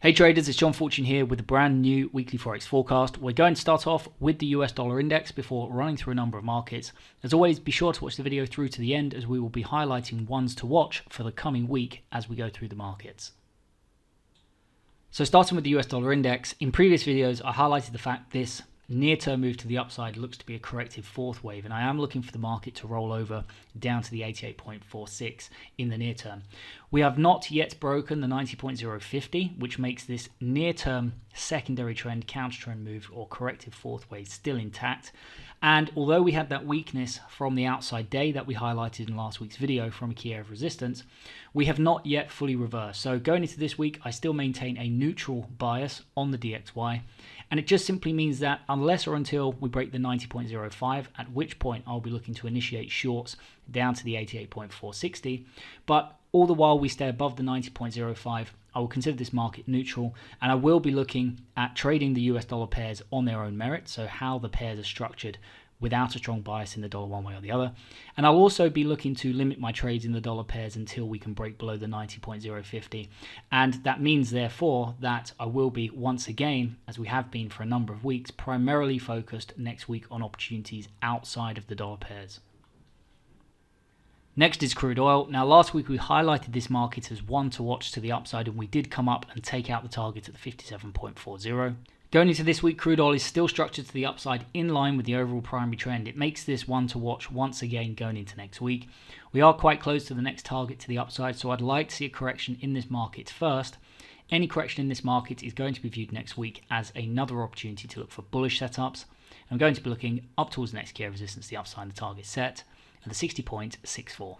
Hey traders, it's John Fortune here with a brand new weekly Forex forecast. We're going to start off with the US dollar index before running through a number of markets. As always, be sure to watch the video through to the end as we will be highlighting ones to watch for the coming week as we go through the markets. So starting with the US dollar index, in previous videos I highlighted the fact this near-term move to the upside looks to be a corrective fourth wave, and I am looking for the market to roll over down to the 88.46 in the near term. We have not yet broken the 90.050, which makes this near-term secondary trend, counter-trend move or corrective fourth wave still intact. And although we had that weakness from the outside day that we highlighted in last week's video from a key area of resistance, we have not yet fully reversed. So going into this week, I still maintain a neutral bias on the DXY. And it just simply means that unless or until we break the 90.05, at which point I'll be looking to initiate shorts down to the 88.460. But all the while we stay above the 90.05, I will consider this market neutral, and I will be looking at trading the US dollar pairs on their own merit, so how the pairs are structured without a strong bias in the dollar one way or the other. And I'll also be looking to limit my trades in the dollar pairs until we can break below the 90.050. And that means, therefore, that I will be once again, as we have been for a number of weeks, primarily focused next week on opportunities outside of the dollar pairs. Next is crude oil. Now last week we highlighted this market as one to watch to the upside, and we did come up and take out the target at the 57.40. Going into this week, crude oil is still structured to the upside in line with the overall primary trend. It makes this one to watch once again going into next week. We are quite close to the next target to the upside, so I'd like to see a correction in this market first. Any correction in this market is going to be viewed next week as another opportunity to look for bullish setups. I'm going to be looking up towards the next key area of resistance, the upside, the target set at the 60.64.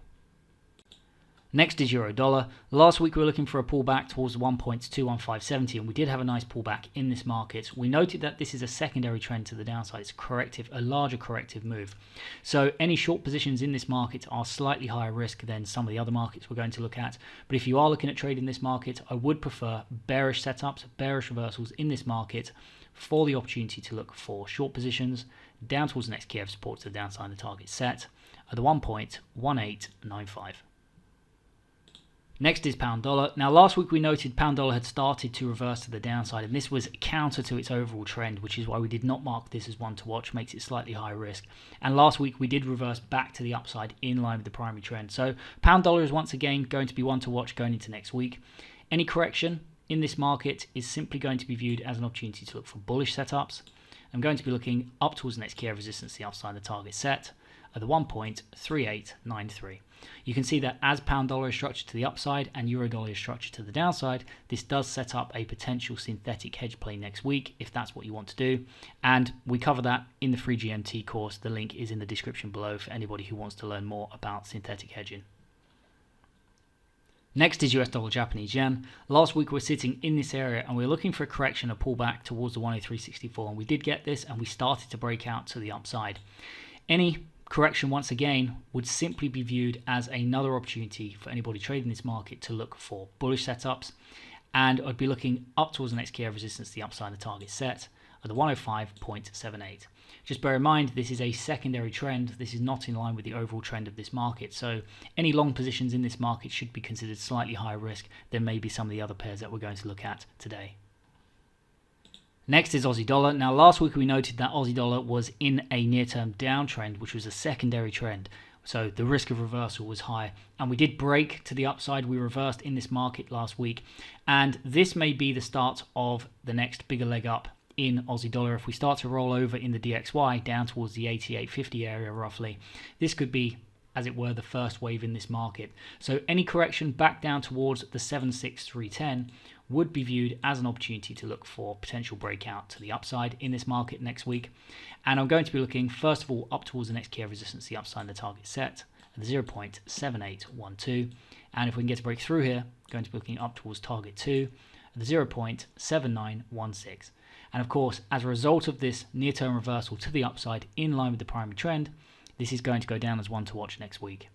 Next is euro dollar. Last week we were looking for a pullback towards the 1.21570, and we did have a nice pullback in this market. We noted that this is a secondary trend to the downside. It's corrective, a larger corrective move. So any short positions in this market are slightly higher risk than some of the other markets we're going to look at. But if you are looking at trading this market, I would prefer bearish setups, bearish reversals in this market for the opportunity to look for short positions down towards the next key of support to the downside and the target set at the 1.1895. Next is pound dollar. Now last week we noted pound dollar had started to reverse to the downside, and this was counter to its overall trend, which is why we did not mark this as one to watch, makes it slightly higher risk. And last week we did reverse back to the upside in line with the primary trend. So pound dollar is once again going to be one to watch going into next week. Any correction in this market is simply going to be viewed as an opportunity to look for bullish setups. I'm going to be looking up towards the next key area of resistance, the upside, the target set at the 1.3893. You can see that as pound dollar is structured to the upside and euro dollar is structured to the downside, this does set up a potential synthetic hedge play next week if that's what you want to do. And we cover that in the free GMT course. The link is in the description below for anybody who wants to learn more about synthetic hedging. Next is US dollar Japanese yen. Last week we were sitting in this area and we were looking for a correction, a pullback towards the 103.64, and we did get this and we started to break out to the upside. Any correction once again would simply be viewed as another opportunity for anybody trading this market to look for bullish setups, and I'd be looking up towards the next key area of resistance, the upside, the target set at the 105.78. Just bear in mind this is a secondary trend. This is not in line with the overall trend of this market, so any long positions in this market should be considered slightly higher risk than maybe some of the other pairs that we're going to look at today. Next is Aussie dollar. Now last week we noted that Aussie dollar was in a near-term downtrend, which was a secondary trend. So the risk of reversal was high, and we did break to the upside. We reversed in this market last week, and this may be the start of the next bigger leg up in Aussie dollar. If we start to roll over in the DXY down towards the 88.50 area roughly, this could be, as it were, the first wave in this market. So any correction back down towards the 76310 would be viewed as an opportunity to look for potential breakout to the upside in this market next week. And I'm going to be looking first of all up towards the next key of resistance, the upside, and the target set at the 0.7812. And if we can get a break through here, I'm going to be looking up towards target 2 at the 0.7916. And of course, as a result of this near-term reversal to the upside in line with the primary trend, this is going to go down as one to watch next week.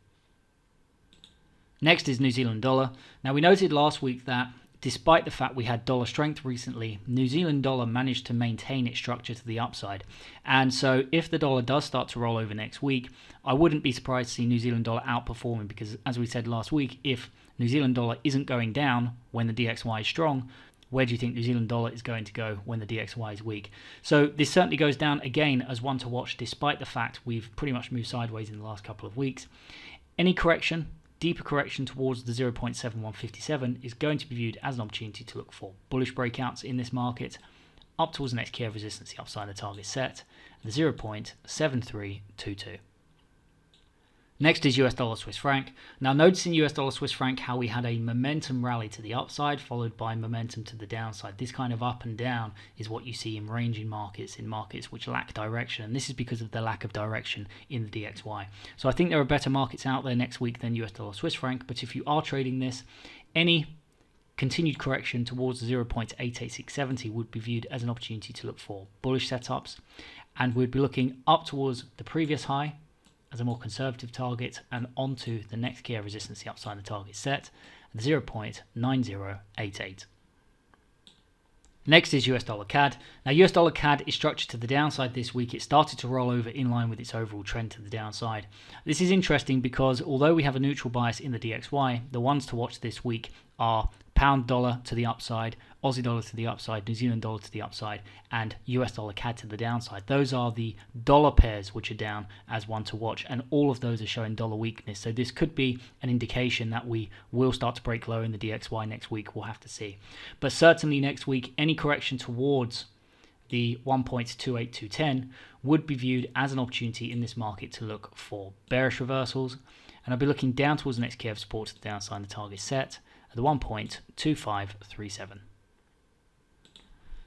Next is New Zealand dollar. Now we noted last week that despite the fact we had dollar strength recently, New Zealand dollar managed to maintain its structure to the upside. And so if the dollar does start to roll over next week, I wouldn't be surprised to see New Zealand dollar outperforming, because as we said last week, if New Zealand dollar isn't going down when the DXY is strong, where do you think New Zealand dollar is going to go when the DXY is weak? So this certainly goes down again as one to watch, despite the fact we've pretty much moved sideways in the last couple of weeks. Any correction, deeper correction towards the 0.7157 is going to be viewed as an opportunity to look for bullish breakouts in this market up towards the next key of resistance, the upside of the target set, the 0.7322. Next is US dollar Swiss franc. Now notice in US dollar Swiss franc how we had a momentum rally to the upside followed by momentum to the downside. This kind of up and down is what you see in ranging markets, in markets which lack direction, and this is because of the lack of direction in the DXY. So I think there are better markets out there next week than US dollar Swiss franc, but if you are trading this, any continued correction towards the 0.88670 would be viewed as an opportunity to look for bullish setups, and we'd be looking up towards the previous high as a more conservative target and onto the next key of resistance, the upside of the target set, at 0.9088. Next is US dollar CAD. Now US dollar CAD is structured to the downside this week. It started to roll over in line with its overall trend to the downside. This is interesting because although we have a neutral bias in the DXY, the ones to watch this week are pound dollar to the upside, Aussie dollar to the upside, New Zealand dollar to the upside, and US dollar CAD to the downside. Those are the dollar pairs which are down as one to watch, and all of those are showing dollar weakness. So this could be an indication that we will start to break low in the DXY next week. We'll have to see. But certainly next week, any correction towards the 1.28210 would be viewed as an opportunity in this market to look for bearish reversals, and I'll be looking down towards the next key of support to the downside of the target set at the 1.2537.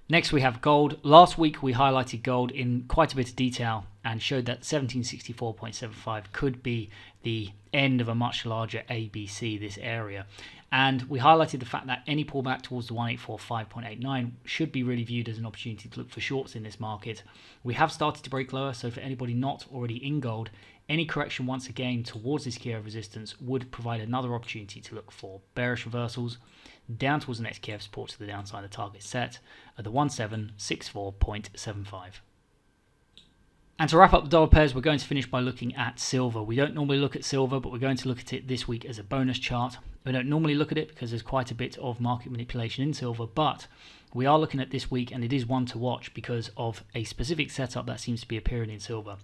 Next we have gold. Last week we highlighted gold in quite a bit of detail and showed that 1764.75 could be the end of a much larger ABC, this area. And we highlighted the fact that any pullback towards the 184.5.89 should be really viewed as an opportunity to look for shorts in this market. We have started to break lower, so for anybody not already in gold, any correction once again towards this key of resistance would provide another opportunity to look for bearish reversals down towards the next key of support to the downside of the target set at the 1764.75. And to wrap up the dollar pairs, we're going to finish by looking at silver. We don't normally look at silver, but we're going to look at it this week as a bonus chart. We don't normally look at it because there's quite a bit of market manipulation in silver, but we are looking at this week, and it is one to watch because of a specific setup that seems to be appearing in silver.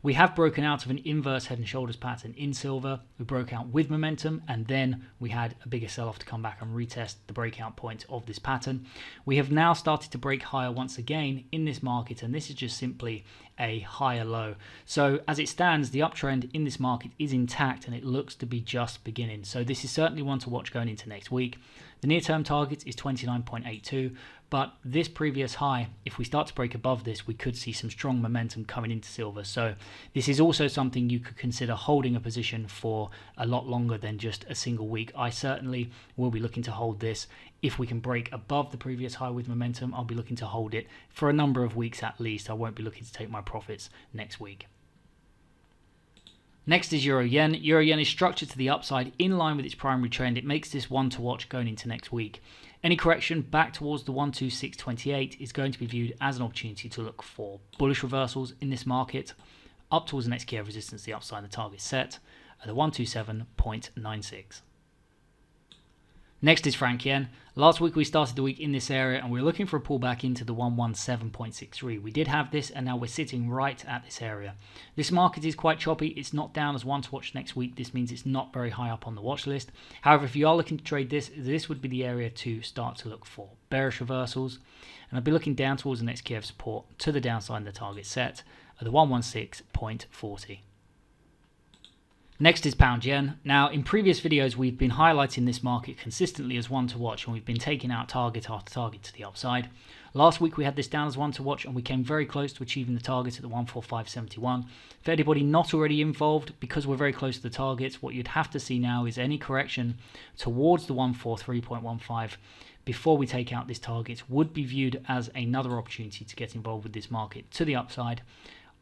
We have broken out of an inverse head and shoulders pattern in silver. We broke out with momentum, and then we had a bigger sell-off to come back and retest the breakout point of this pattern. We have now started to break higher once again in this market, and this is just simply a higher low. So as it stands, the uptrend in this market is intact, and it looks to be just beginning. So this is certainly one to watch going into next week. The near-term target is 29.82, but this previous high, if we start to break above this, we could see some strong momentum coming into silver. So this is also something you could consider holding a position for a lot longer than just a single week. I certainly will be looking to hold this. If we can break above the previous high with momentum, I'll be looking to hold it for a number of weeks at least. I won't be looking to take my profits next week. Next is Euro Yen. Euro Yen is structured to the upside in line with its primary trend. It makes this one to watch going into next week. Any correction back towards the 126.28 is going to be viewed as an opportunity to look for bullish reversals in this market up towards the next key of resistance, the upside of the target set at the 127.96. Next is franc yen. Last week we started the week in this area and we were looking for a pullback into the 117.63. We did have this, and now we're sitting right at this area. This market is quite choppy. It's not down as one to watch next week. This means it's not very high up on the watch list. However, if you are looking to trade this, this would be the area to start to look for bearish reversals. And I'll be looking down towards the next key of support to the downside of the target set at the 116.40. Next is pound yen. Now, in previous videos, we've been highlighting this market consistently as one to watch, and we've been taking out target after target to the upside. Last week, we had this down as one to watch, and we came very close to achieving the target at the 145.71. For anybody not already involved, because we're very close to the targets, what you'd have to see now is any correction towards the 143.15 before we take out this target would be viewed as another opportunity to get involved with this market to the upside,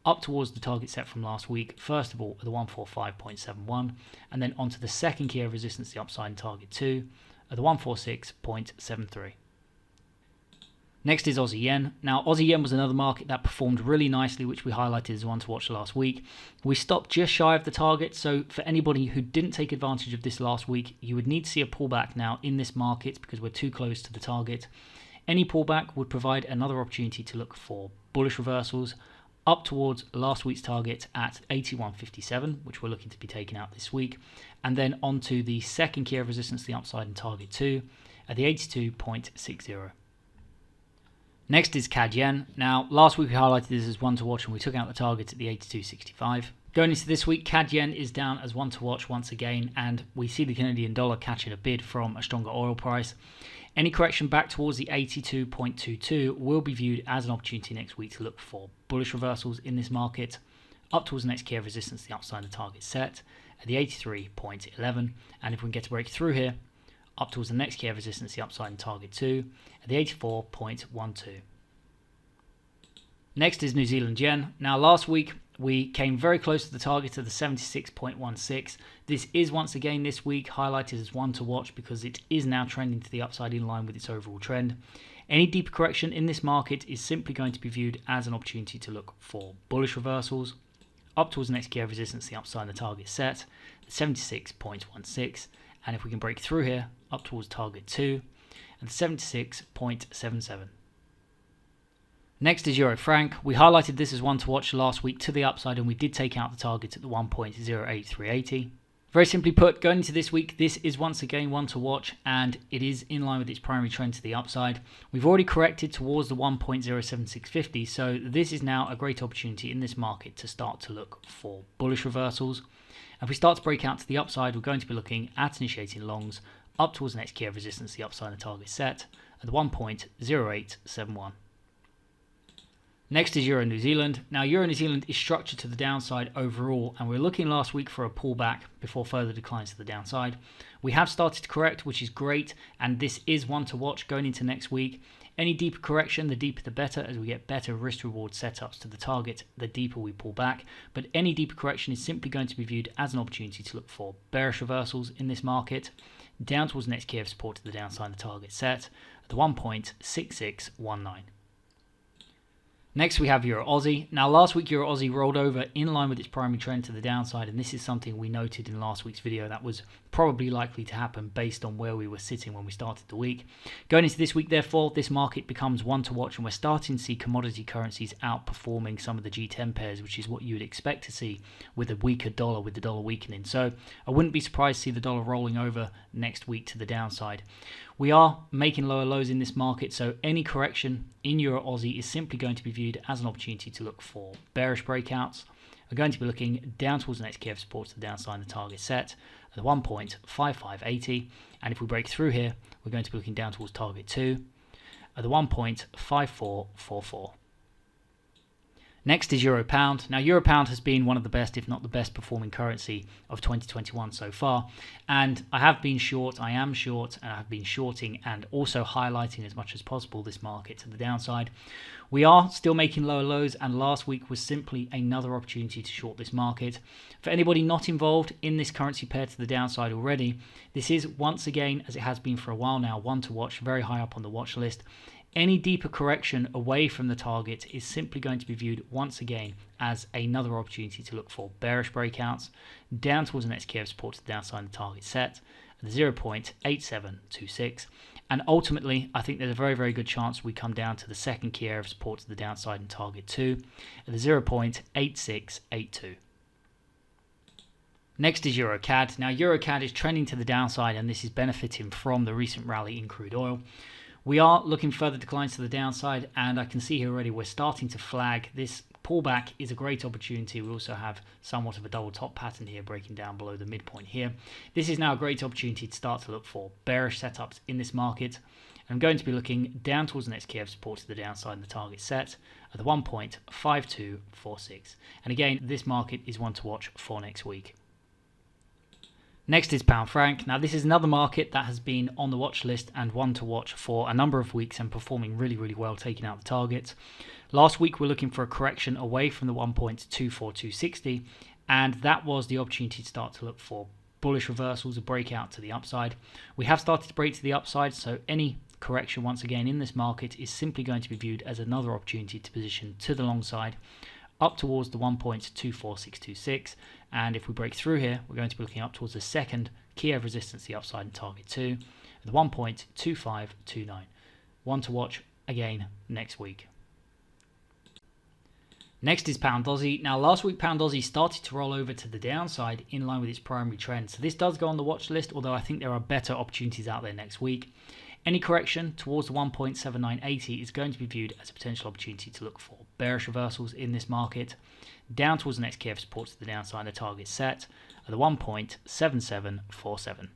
up towards the target set from last week, first of all at the 145.71, and then onto the second key of resistance, the upside and target 2, at the 146.73. Next is Aussie Yen. Now, Aussie Yen was another market that performed really nicely, which we highlighted as one to watch last week. We stopped just shy of the target, so for anybody who didn't take advantage of this last week, you would need to see a pullback now in this market because we're too close to the target. Any pullback would provide another opportunity to look for bullish reversals up towards last week's target at 81.57, which we're looking to be taking out this week, and then onto the second key of resistance, the upside and target 2 at the 82.60. Next is CAD Yen. Now, last week we highlighted this as one to watch and we took out the target at the 82.65. Going into this week, CAD Yen is down as one to watch once again, and we see the Canadian dollar catching a bid from a stronger oil price. Any correction back towards the 82.22 will be viewed as an opportunity next week to look for bullish reversals in this market up towards the next key of resistance, the upside and target set at the 83.11. And if we can get a break through here, up towards the next key of resistance, the upside and target 2 at the 84.12. Next is New Zealand Yen. Now, last week we came very close to the target of the 76.16. This is once again this week highlighted as one to watch because it is now trending to the upside in line with its overall trend. Any deeper correction in this market is simply going to be viewed as an opportunity to look for bullish reversals up towards the next key of resistance, the upside and the target set at 76.16. And if we can break through here, up towards target 2 and 76.77. Next is Euro Franc. We highlighted this as one to watch last week to the upside, and we did take out the target at the 1.08380. Very simply put, going into this week, this is once again one to watch, and it is in line with its primary trend to the upside. We've already corrected towards the 1.07650, so this is now a great opportunity in this market to start to look for bullish reversals. If we start to break out to the upside, we're going to be looking at initiating longs up towards the next key of resistance, the upside and target set at the 1.0871. Next is Euro New Zealand. Now, Euro New Zealand is structured to the downside overall, and we were looking last week for a pullback before further declines to the downside. We have started to correct, which is great, and this is one to watch going into next week. Any deeper correction, the deeper the better, as we get better risk-reward setups to the target, the deeper we pull back. But any deeper correction is simply going to be viewed as an opportunity to look for bearish reversals in this market, down towards the next key of support to the downside and the target set at the 1.6619. Next we have EurUsd. Now, last week EurUsd rolled over in line with its primary trend to the downside, and this is something we noted in last week's video that was probably likely to happen based on where we were sitting when we started the week. Going into this week, therefore, this market becomes one to watch, and we're starting to see commodity currencies outperforming some of the G10 pairs, which is what you would expect to see with a weaker dollar, with the dollar weakening. So I wouldn't be surprised to see the dollar rolling over next week to the downside. We are making lower lows in this market, so any correction in EurUsd is simply going to be viewed as an opportunity to look for bearish breakouts. We're going to be looking down towards the next key of support to the downside and the target set at the 1.5580, and if we break through here, we're going to be looking down towards target 2 at the 1.5444. Next is Euro Pound. Now, Euro Pound has been one of the best, if not the best performing currency of 2021 so far. And I have been short, I am short, and I have been shorting and also highlighting as much as possible this market to the downside. We are still making lower lows, and last week was simply another opportunity to short this market. For anybody not involved in this currency pair to the downside already, this is once again, as it has been for a while now, one to watch, very high up on the watch list. Any deeper correction away from the target is simply going to be viewed once again as another opportunity to look for bearish breakouts down towards the next key of support to the downside and the target set at the 0.8726. And ultimately, I think there's a very, very good chance we come down to the second key area of support to the downside and target 2 at the 0.8682. Next is EuroCAD. Now, EuroCAD is trending to the downside, and this is benefiting from the recent rally in crude oil. We are looking further declines to the downside, and I can see here already we're starting to flag this pullback is a great opportunity. We also have somewhat of a double top pattern here breaking down below the midpoint here. This is now a great opportunity to start to look for bearish setups in this market. I'm going to be looking down towards the next key of support to the downside and the target set at the 1.5246. And again, this market is one to watch for next week. Next is pound franc. Now, this is another market that has been on the watch list and one to watch for a number of weeks and performing really, really well, taking out the targets. Last week, we're looking for a correction away from the 1.24260, and that was the opportunity to start to look for bullish reversals, a breakout to the upside. We have started to break to the upside, so any correction once again in this market is simply going to be viewed as another opportunity to position to the long side up towards the 1.24626, and if we break through here, we're going to be looking up towards the second key of resistance, the upside and target 2, at the 1.2529. One to watch again next week. Next is Pound Aussie. Now last week Pound Aussie started to roll over to the downside in line with its primary trend, so this does go on the watch list, although I think there are better opportunities out there next week. Any correction towards the 1.7980 is going to be viewed as a potential opportunity to look for bearish reversals in this market, down towards the next key of support to the downside, the target set at the 1.7747.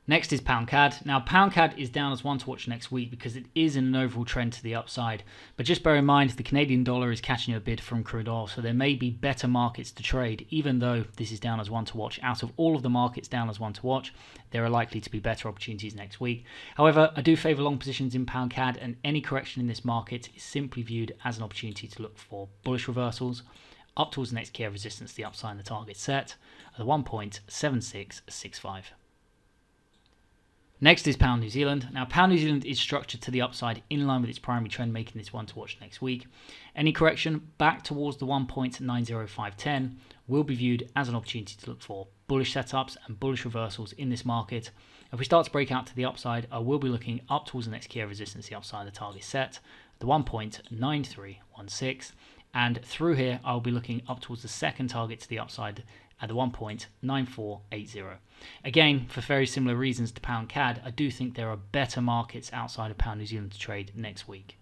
Next is Pound CAD. Now Pound CAD is down as one to watch next week because it is in an overall trend to the upside. But just bear in mind the Canadian dollar is catching a bid from crude oil, so there may be better markets to trade. Even though this is down as one to watch, out of all of the markets down as one to watch, there are likely to be better opportunities next week. However, I do favour long positions in Pound CAD, and any correction in this market is simply viewed as an opportunity to look for bullish reversals up towards the next key of resistance, the upside and the target set at the 1.7665. Next is Pound New Zealand. Now Pound New Zealand is structured to the upside in line with its primary trend, making this one to watch next week. Any correction back towards the 1.90510 will be viewed as an opportunity to look for bullish setups and bullish reversals in this market. If we start to break out to the upside, I will be looking up towards the next key of resistance, the upside and the target set, the 1.9316, and through here I'll be looking up towards the second target to the upside at the 1.9480. Again, for very similar reasons to Pound CAD, I do think there are better markets outside of Pound New Zealand to trade next week.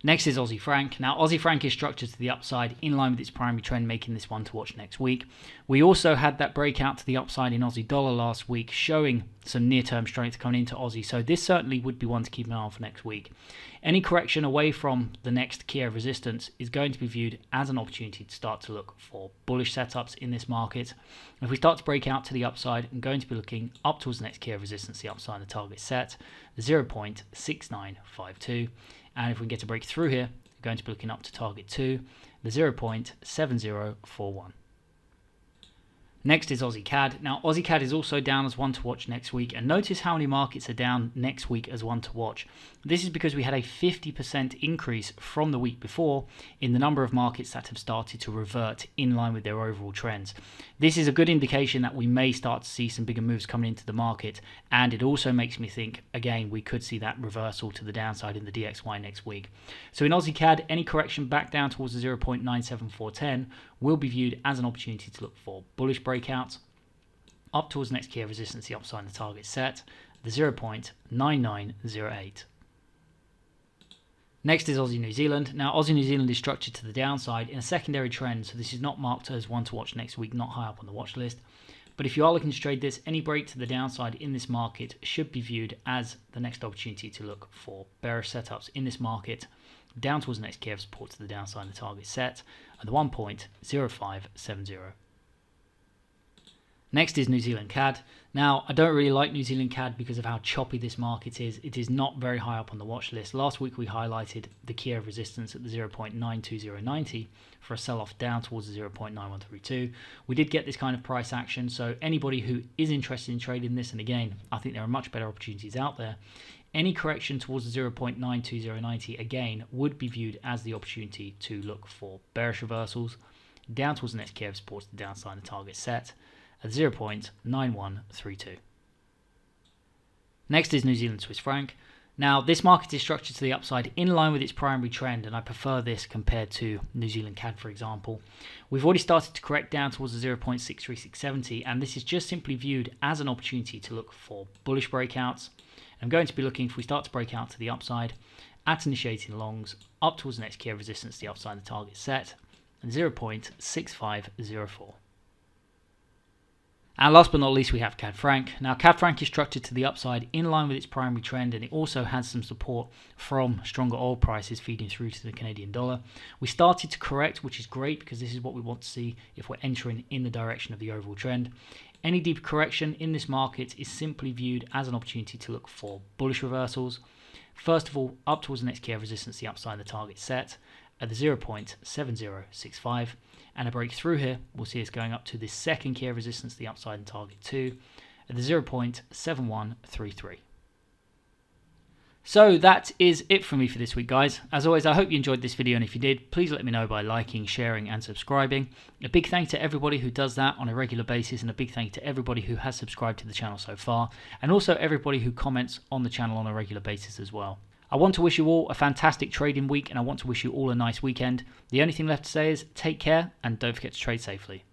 Next is Aussie Franc. Now Aussie Franc is structured to the upside in line with its primary trend, making this one to watch next week. We also had that breakout to the upside in Aussie dollar last week, showing some near-term strength coming into Aussie, so this certainly would be one to keep an eye on for next week. Any correction away from the next key of resistance is going to be viewed as an opportunity to start to look for bullish setups in this market. If we start to break out to the upside, I'm going to be looking up towards the next key of resistance, the upside and the target set, the 0.6952. And if we can get a break through here, we're going to be looking up to target 2, the 0.7041. Next is Aussie CAD. Now Aussie CAD is also down as one to watch next week, and notice how many markets are down next week as one to watch. This is because we had a 50% increase from the week before in the number of markets that have started to revert in line with their overall trends. This is a good indication that we may start to see some bigger moves coming into the market, and it also makes me think, again, we could see that reversal to the downside in the DXY next week. So in Aussie CAD, any correction back down towards the 0.97410 will be viewed as an opportunity to look for bullish breakouts up towards the next key of resistance, the upside and the target set, the 0.9908. Next is Aussie New Zealand. Now Aussie New Zealand is structured to the downside in a secondary trend, so this is not marked as one to watch next week, not high up on the watch list. But if you are looking to trade this, any break to the downside in this market should be viewed as the next opportunity to look for bearish setups in this market, down towards the next key of support to the downside and the target set at the 1.0570. Next is New Zealand CAD. Now, I don't really like New Zealand CAD because of how choppy this market is. It is not very high up on the watch list. Last week we highlighted the key of resistance at the 0.92090 for a sell-off down towards the 0.9132. We did get this kind of price action, so anybody who is interested in trading this, and again, I think there are much better opportunities out there, any correction towards the 0.92090 again would be viewed as the opportunity to look for bearish reversals down towards the next key of support to the downside and the target set at 0.9132. Next is New Zealand Swiss franc. Now this market is structured to the upside in line with its primary trend, and I prefer this compared to New Zealand CAD, for example. We've already started to correct down towards the 0.63670, and this is just simply viewed as an opportunity to look for bullish breakouts. I'm going to be looking, if we start to break out to the upside, at initiating longs up towards the next key of resistance, the upside and the target set, and 0.6504. And last but not least, we have CAD franc. Now CAD franc is structured to the upside in line with its primary trend, and it also has some support from stronger oil prices feeding through to the Canadian dollar. We started to correct, which is great because this is what we want to see if we're entering in the direction of the overall trend. Any deep correction in this market is simply viewed as an opportunity to look for bullish reversals. First of all, up towards the next key of resistance, the upside and the target set at the 0.7065, and a break through here, we'll see it's going up to the second key of resistance, the upside and target 2, at the 0.7133. So that is it from me for this week, guys. As always, I hope you enjoyed this video, and if you did, please let me know by liking, sharing, and subscribing. A big thank you to everybody who does that on a regular basis, and a big thank you to everybody who has subscribed to the channel so far, and also everybody who comments on the channel on a regular basis as well. I want to wish you all a fantastic trading week, and I want to wish you all a nice weekend. The only thing left to say is take care, and don't forget to trade safely.